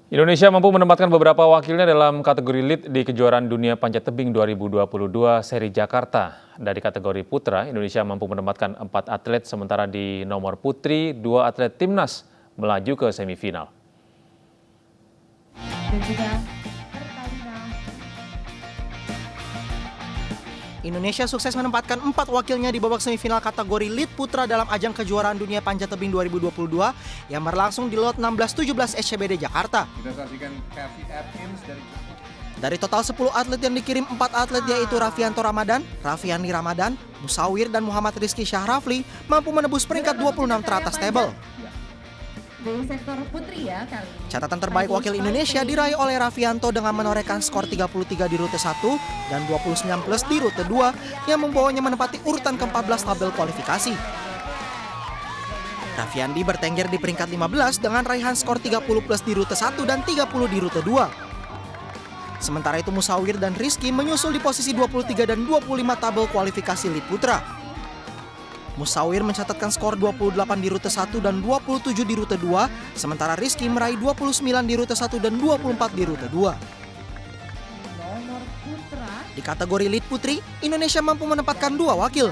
Indonesia mampu menempatkan beberapa wakilnya dalam kategori lead di kejuaraan dunia panjat tebing 2022 seri Jakarta. Dari kategori putra, Indonesia mampu menempatkan 4 atlet, sementara di nomor putri, 2 atlet timnas melaju ke semifinal. Dan juga Indonesia sukses menempatkan 4 wakilnya di babak semifinal kategori lead putra dalam ajang kejuaraan dunia panjat tebing 2022 yang berlangsung di lot 16-17 SCBD Jakarta. Kita saksikan Kathy Atkins dari total 10 atlet yang dikirim, 4 atlet yaitu Raffianto Ramadan, Raffiani Ramadan, Musawir, dan Muhammad Rizky Syahrafli mampu menembus peringkat 26 teratas tebel. Dari sektor putri ya kali ini. Catatan terbaik wakil Indonesia diraih oleh Raffianto dengan menorehkan skor 33 di rute 1 dan 29 plus di rute 2 yang membawanya menempati urutan ke-14 tabel kualifikasi. Raffiandi bertengger di peringkat 15 dengan raihan skor 30 plus di rute 1 dan 30 di rute 2. Sementara itu Musawir dan Rizky menyusul di posisi 23 dan 25 tabel kualifikasi lead putra. Musawir mencatatkan skor 28 di rute 1 dan 27 di rute 2, sementara Rizky meraih 29 di rute 1 dan 24 di rute 2. Nomor putra Di kategori lead putri, Indonesia mampu menempatkan 2 wakil.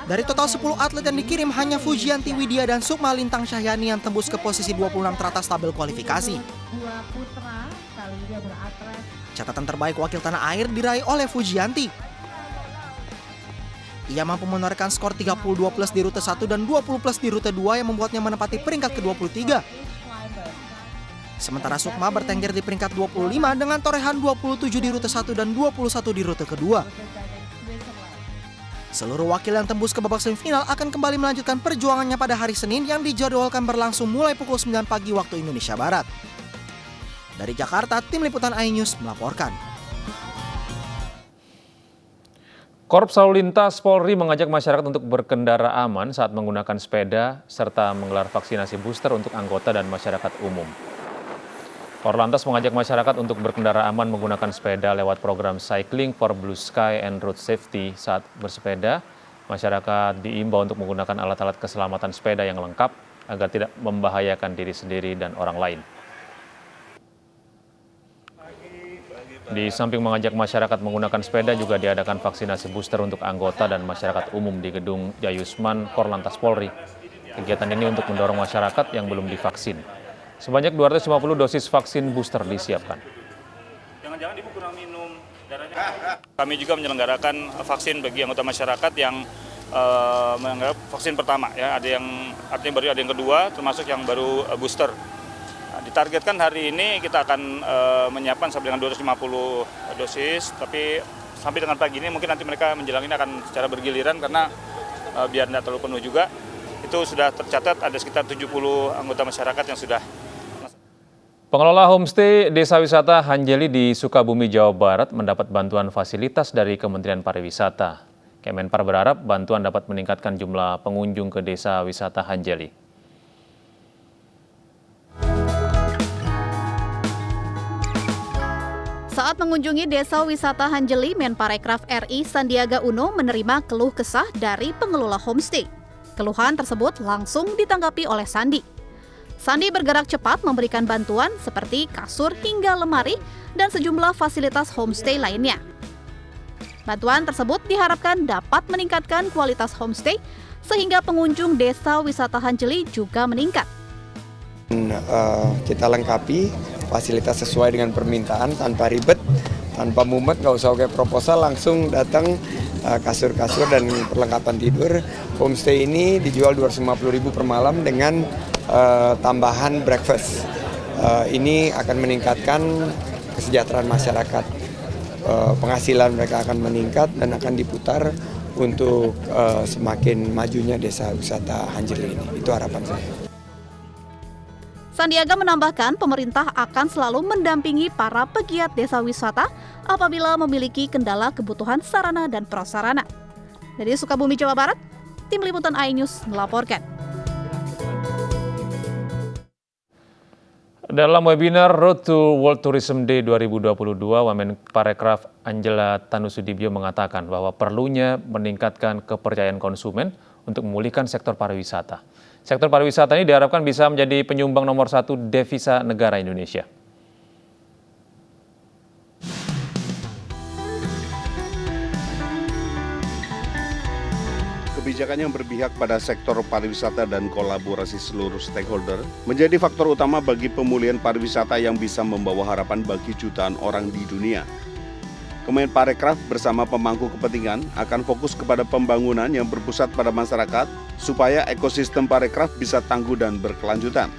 Dari total 10 atlet yang dikirim, hanya Fujianti Widya dan Sukma Lintang Syahyani yang tembus ke posisi 26 teratas tabel kualifikasi. 2 putra kali ini beratlet. Catatan terbaik wakil tanah air diraih oleh Fujianti. Ia mampu menorehkan skor 32 plus di rute 1 dan 20 plus di rute 2 yang membuatnya menempati peringkat ke-23. Sementara Sukma bertengger di peringkat 25 dengan torehan 27 di rute 1 dan 21 di rute kedua. Seluruh wakil yang tembus ke babak semifinal akan kembali melanjutkan perjuangannya pada hari Senin yang dijadwalkan berlangsung mulai pukul 9 pagi waktu Indonesia Barat. Dari Jakarta, Tim Liputan iNews melaporkan. Korps Lalu Lintas Polri mengajak masyarakat untuk berkendara aman saat menggunakan sepeda serta menggelar vaksinasi booster untuk anggota dan masyarakat umum. Korlantas mengajak masyarakat untuk berkendara aman menggunakan sepeda lewat program Cycling for Blue Sky and Road Safety. Saat bersepeda, masyarakat diimbau untuk menggunakan alat-alat keselamatan sepeda yang lengkap agar tidak membahayakan diri sendiri dan orang lain. Di samping mengajak masyarakat menggunakan sepeda, juga diadakan vaksinasi booster untuk anggota dan masyarakat umum di Gedung Jayusman Korlantas Polri. Kegiatan ini untuk mendorong masyarakat yang belum divaksin. Sebanyak 250 dosis vaksin booster disiapkan. Jangan-jangan ibu kurang minum darahnya. Kami juga menyelenggarakan vaksin bagi anggota masyarakat yang menganggap vaksin pertama, ya. Ada yang artinya baru, ada yang kedua, termasuk yang baru booster. Ditargetkan hari ini kita akan menyiapkan sampai dengan 250 dosis, tapi sampai dengan pagi ini mungkin nanti mereka menjelang ini akan secara bergiliran karena biar tidak terlalu penuh juga. Itu sudah tercatat ada sekitar 70 anggota masyarakat yang sudah. Pengelola homestay Desa Wisata Hanjeli di Sukabumi, Jawa Barat mendapat bantuan fasilitas dari Kementerian Pariwisata. Kemenpar berharap bantuan dapat meningkatkan jumlah pengunjung ke Desa Wisata Hanjeli. Saat mengunjungi Desa Wisata Hanjeli, Menparekraf RI Sandiaga Uno menerima keluh kesah dari pengelola homestay. Keluhan tersebut langsung ditanggapi oleh Sandi. Sandi bergerak cepat memberikan bantuan seperti kasur hingga lemari dan sejumlah fasilitas homestay lainnya. Bantuan tersebut diharapkan dapat meningkatkan kualitas homestay sehingga pengunjung Desa Wisata Hanjeli juga meningkat. Kita lengkapi fasilitas sesuai dengan permintaan tanpa ribet, tanpa mumet, nggak usah kayak proposal, langsung datang kasur-kasur dan perlengkapan tidur. Homestay ini dijual 250.000 per malam dengan tambahan breakfast. Ini akan meningkatkan kesejahteraan masyarakat. Penghasilan mereka akan meningkat dan akan diputar untuk semakin majunya Desa Wisata Hanjeli ini. Itu harapan saya. Sandiaga menambahkan pemerintah akan selalu mendampingi para pegiat desa wisata apabila memiliki kendala kebutuhan sarana dan prasarana. Dari Sukabumi, Jawa Barat, Tim Liputan iNews melaporkan. Dalam webinar Road to World Tourism Day 2022, Wamenparekraf Angela Tanusudibyo mengatakan bahwa perlunya meningkatkan kepercayaan konsumen untuk memulihkan sektor pariwisata. Sektor pariwisata ini diharapkan bisa menjadi penyumbang nomor 1 devisa negara Indonesia. Kebijakan yang berpihak pada sektor pariwisata dan kolaborasi seluruh stakeholder menjadi faktor utama bagi pemulihan pariwisata yang bisa membawa harapan bagi jutaan orang di dunia. Kemenparekraf bersama pemangku kepentingan akan fokus kepada pembangunan yang berpusat pada masyarakat supaya ekosistem parekraf bisa tangguh dan berkelanjutan.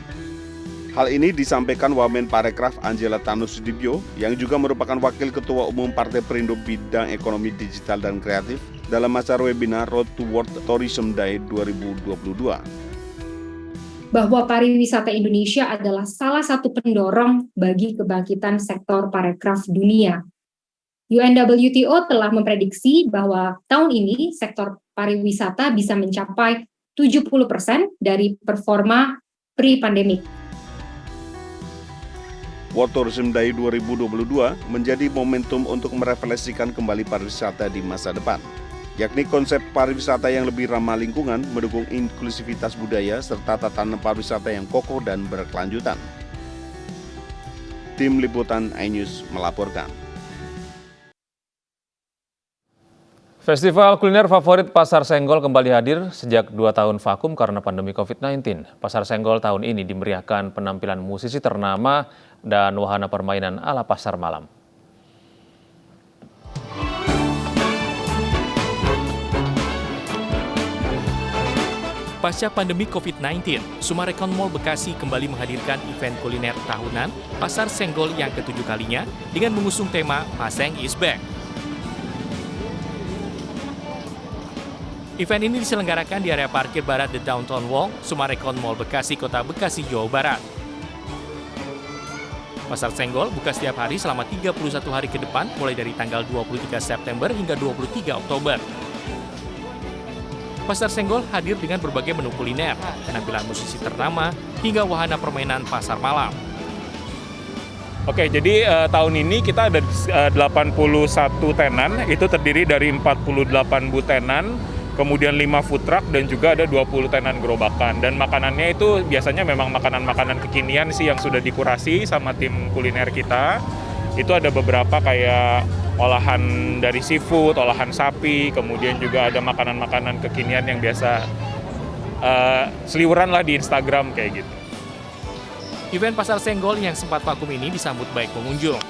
Hal ini disampaikan Wamenparekraf Angela Tanusudibyo yang juga merupakan Wakil Ketua Umum Partai Perindo Bidang Ekonomi Digital dan Kreatif dalam acara webinar Road to World Tourism Day 2022. Bahwa pariwisata Indonesia adalah salah satu pendorong bagi kebangkitan sektor parekraf dunia. UNWTO telah memprediksi bahwa tahun ini sektor pariwisata bisa mencapai 70% dari performa pre-pandemic. World Tourism Day 2022 menjadi momentum untuk merefleksikan kembali pariwisata di masa depan, yakni konsep pariwisata yang lebih ramah lingkungan, mendukung inklusivitas budaya, serta tatanan pariwisata yang kokoh dan berkelanjutan. Tim Liputan iNews melaporkan. Festival kuliner favorit Pasar Senggol kembali hadir sejak 2 tahun vakum karena pandemi COVID-19. Pasar Senggol tahun ini dimeriahkan penampilan musisi ternama dan wahana permainan ala pasar malam. Pasca pandemi COVID-19, Sumarekon Mall Bekasi kembali menghadirkan event kuliner tahunan Pasar Senggol yang ke-7 kalinya dengan mengusung tema Paseng is Back. Event ini diselenggarakan di area parkir barat The Downtown Wall, Sumarekon Mall Bekasi, Kota Bekasi, Jawa Barat. Pasar Senggol buka setiap hari selama 31 hari ke depan, mulai dari tanggal 23 September hingga 23 Oktober. Pasar Senggol hadir dengan berbagai menu kuliner, penampilan musisi ternama, hingga wahana permainan pasar malam. Oke, jadi tahun ini kita ada 81 tenan, itu terdiri dari 48 butenan, kemudian 5 food truck, dan juga ada 20 tenan gerobakan. Dan makanannya itu biasanya memang makanan-makanan kekinian sih yang sudah dikurasi sama tim kuliner kita. Itu ada beberapa kayak olahan dari seafood, olahan sapi, kemudian juga ada makanan-makanan kekinian yang biasa seliweran lah di Instagram kayak gitu. Event Pasar Senggol yang sempat vakum ini disambut baik pengunjung.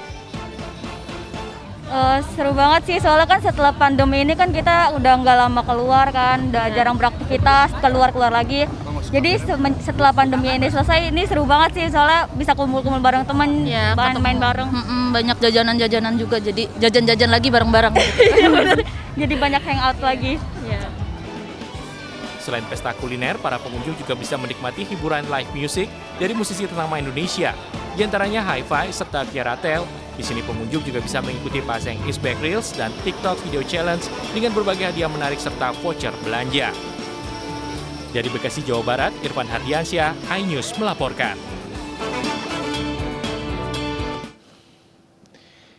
Seru banget sih, soalnya kan setelah pandemi ini kan kita udah nggak lama keluar kan, udah jarang beraktivitas, keluar lagi. Jadi setelah pandemi ini selesai, ini seru banget sih, soalnya bisa kumpul-kumpul bareng temen, ya, main bareng. Banyak jajanan-jajanan juga, jadi jajan-jajan lagi bareng-bareng. Jadi banyak hangout lagi. Ya. Selain pesta kuliner, para pengunjung juga bisa menikmati hiburan live music dari musisi ternama Indonesia, di antaranya Hi-Fi serta Tiara Tel. Di sini pengunjung juga bisa mengikuti Paseng is Back Reels dan TikTok Video Challenge dengan berbagai hadiah menarik serta voucher belanja. Dari Bekasi, Jawa Barat, Irfan Hardiansyah, iNews melaporkan.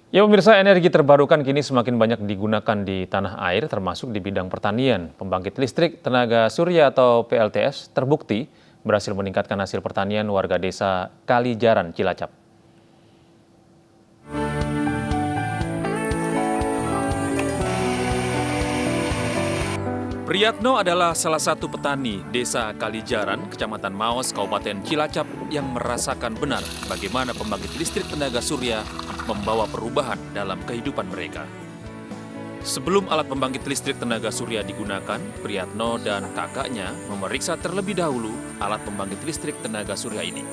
Ya pemirsa, energi terbarukan kini semakin banyak digunakan di tanah air, termasuk di bidang pertanian. Pembangkit listrik tenaga surya atau PLTS terbukti berhasil meningkatkan hasil pertanian warga desa Kalijaran, Cilacap. Priyatno adalah salah satu petani desa Kalijaran, Kecamatan Maos, Kabupaten Cilacap yang merasakan benar bagaimana pembangkit listrik tenaga surya membawa perubahan dalam kehidupan mereka. Sebelum alat pembangkit listrik tenaga surya digunakan, Priyatno dan kakaknya memeriksa terlebih dahulu alat pembangkit listrik tenaga surya ini.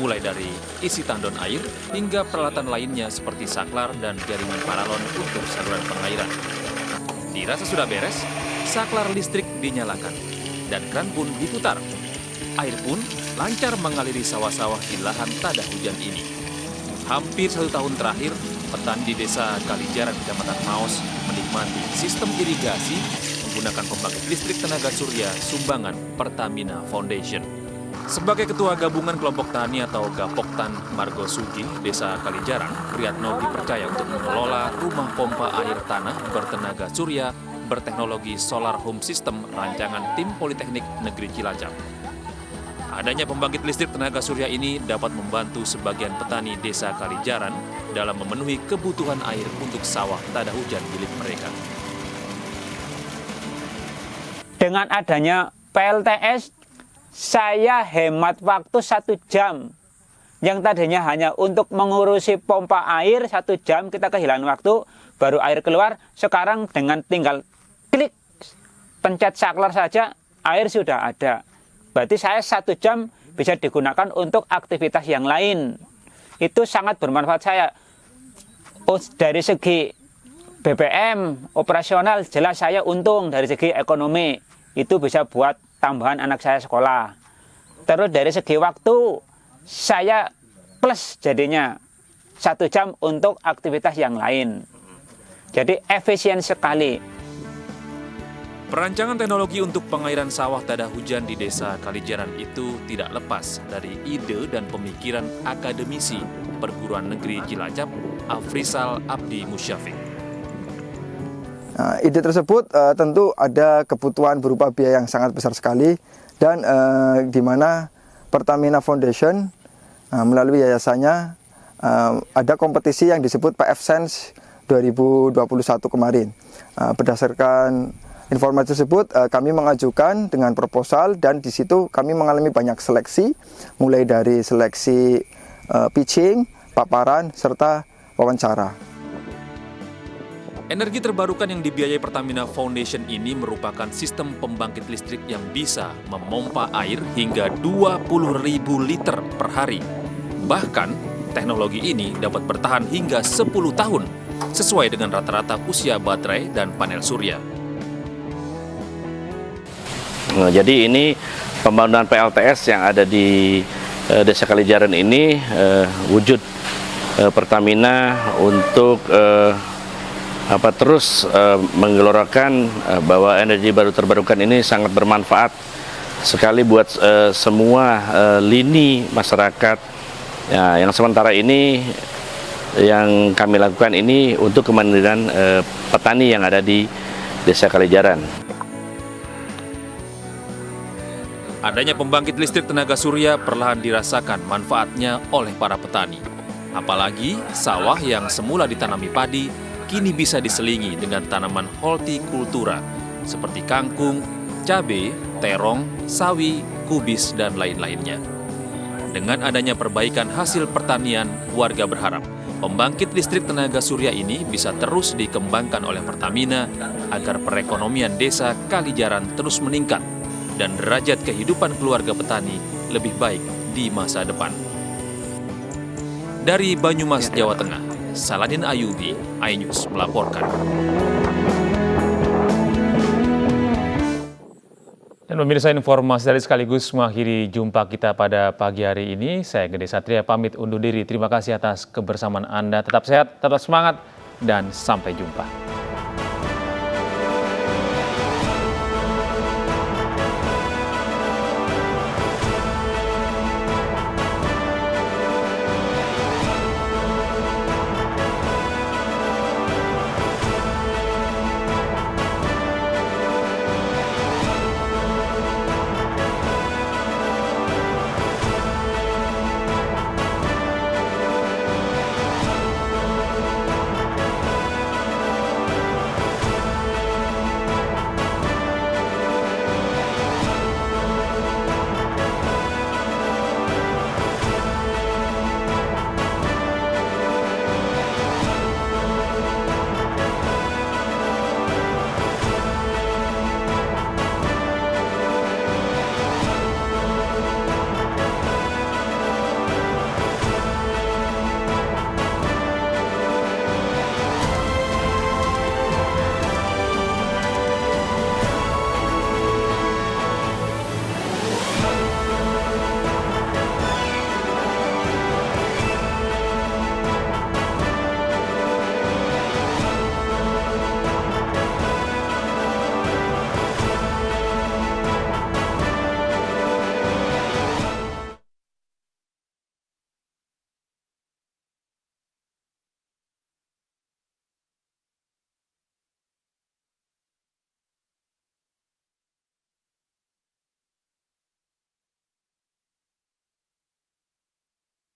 Mulai dari isi tandon air hingga peralatan lainnya seperti saklar dan jaringan paralon untuk saluran pengairan. Dirasa sudah beres, saklar listrik dinyalakan dan kran pun diputar. Air pun lancar mengaliri sawah-sawah di lahan tada hujan ini. Hampir 1 tahun terakhir, petani di desa Kalijaran, Kecamatan Maos menikmati sistem irigasi menggunakan pembangkit listrik tenaga surya sumbangan Pertamina Foundation. Sebagai Ketua Gabungan Kelompok Tani atau Gapoktan Margo Sugi, Desa Kalijaran, Priyatno dipercaya untuk mengelola rumah pompa air tanah bertenaga surya berteknologi Solar Home System rancangan tim Politeknik Negeri Cilacap. Adanya pembangkit listrik tenaga surya ini dapat membantu sebagian petani desa Kalijaran dalam memenuhi kebutuhan air untuk sawah tada hujan milik mereka. Dengan adanya PLTS, saya hemat waktu 1 jam. Yang tadinya hanya untuk mengurusi pompa air 1 jam, kita kehilangan waktu, baru air keluar. Sekarang dengan tinggal klik, pencet saklar saja, air sudah ada. Berarti saya 1 jam bisa digunakan untuk aktivitas yang lain. Itu sangat bermanfaat saya. Dari segi BBM, operasional, jelas saya untung. Dari segi ekonomi, itu bisa buat tambahan anak saya sekolah. Terus dari segi waktu, saya plus jadinya 1 jam untuk aktivitas yang lain. Jadi efisien sekali. Perancangan teknologi untuk pengairan sawah tada hujan di desa Kalijaran itu tidak lepas dari ide dan pemikiran akademisi Perguruan Negeri Cilacap, Afrizal Abdi Musyafik. Nah, ide tersebut tentu ada kebutuhan berupa biaya yang sangat besar sekali dan di mana Pertamina Foundation melalui yayasannya ada kompetisi yang disebut PF Sense 2021 kemarin. Berdasarkan informasi tersebut kami mengajukan dengan proposal dan di situ kami mengalami banyak seleksi, mulai dari seleksi pitching, paparan, serta wawancara. Energi terbarukan yang dibiayai Pertamina Foundation ini merupakan sistem pembangkit listrik yang bisa memompa air hingga 20.000 liter per hari. Bahkan, teknologi ini dapat bertahan hingga 10 tahun, sesuai dengan rata-rata usia baterai dan panel surya. Jadi ini pembangunan PLTS yang ada di Desa Kalijaran ini wujud Pertamina untuk terus menggelorakan bahwa energi baru terbarukan ini sangat bermanfaat sekali buat semua lini masyarakat. Ya, yang sementara ini yang kami lakukan ini untuk kemandirian petani yang ada di Desa Kalijaran. Adanya pembangkit listrik tenaga surya perlahan dirasakan manfaatnya oleh para petani. Apalagi sawah yang semula ditanami padi, kini bisa diselingi dengan tanaman hortikultura seperti kangkung, cabai, terong, sawi, kubis, dan lain-lainnya. Dengan adanya perbaikan hasil pertanian, warga berharap pembangkit listrik tenaga surya ini bisa terus dikembangkan oleh Pertamina agar perekonomian desa Kalijaran terus meningkat dan derajat kehidupan keluarga petani lebih baik di masa depan. Dari Banyumas, Jawa Tengah, Saladin Ayubi, iNews melaporkan. Dan pemirsa, informasi dari sekaligus mengakhiri jumpa kita pada pagi hari ini. Saya Gede Satria pamit undur diri. Terima kasih atas kebersamaan Anda. Tetap sehat, tetap semangat, dan sampai jumpa.